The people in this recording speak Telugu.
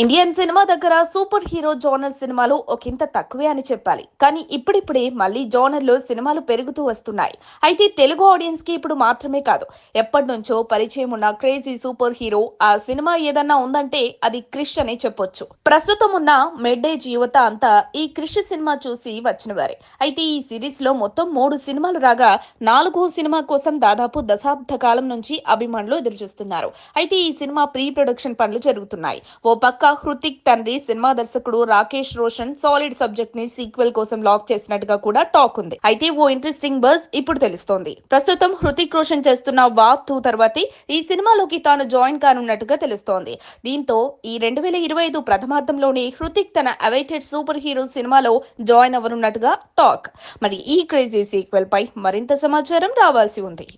ఇండియన్ సినిమా దగ్గర సూపర్ హీరో జోనర్ సినిమాలు ఒకంత తక్కువే అని చెప్పాలి. కానీ ఇప్పుడిప్పుడే మళ్ళీ జోనర్లో సినిమాలు పెరుగుతూ వస్తున్నాయి. అయితే తెలుగు ఆడియన్స్ కి ఇప్పుడు మాత్రమే కాదు, ఎప్పటి నుంచో పరిచయం ఉన్న క్రేజీ సూపర్ హీరో ఆ సినిమా ఏదన్నా ఉందంటే అది క్రిష్ అనే చెప్పొచ్చు. ప్రస్తుతం ఉన్న మిడ్ ఏజ్ యువత అంతా ఈ క్రిష్ సినిమా చూసి వచ్చిన వారే. అయితే ఈ సిరీస్ లో మొత్తం 3 సినిమాలు రాగా 4వ సినిమా కోసం దాదాపు దశాబ్ద కాలం నుంచి అభిమానులు ఎదురుచూస్తున్నారు. అయితే ఈ సినిమా ప్రీ ప్రొడక్షన్ పనులు జరుగుతున్నాయి. ఓ పక్క హృతిక్ తండ్రి సినిమా దర్శకుడు రాకేష్ రోషన్ సాలిడ్ సబ్జెక్ట్ ని సీక్వెల్ కోసం లాక్ చేసినట్టుగా కూడా టాక్ ఉంది. అయితే ఓ ఇంట్రెస్టింగ్ బజ్ ఇప్పుడు తెలుస్తోంది. ప్రస్తుతం హృతిక్ రోషన్ చేస్తున్న వార్ 2 తర్వాతే ఈ సినిమాలోకి తాను జాయిన్ కానున్నట్టుగా తెలుస్తోంది. దీంతో ఈ 2025 ప్రథమార్థంలోనే హృతిక్ తన అవైటెడ్ సూపర్ హీరో సినిమాలో జాయిన్ అవ్వనున్నట్టుగా టాక్. మరి ఈ క్రేజీ సీక్వెల్ పై మరింత సమాచారం రావాల్సి ఉంది.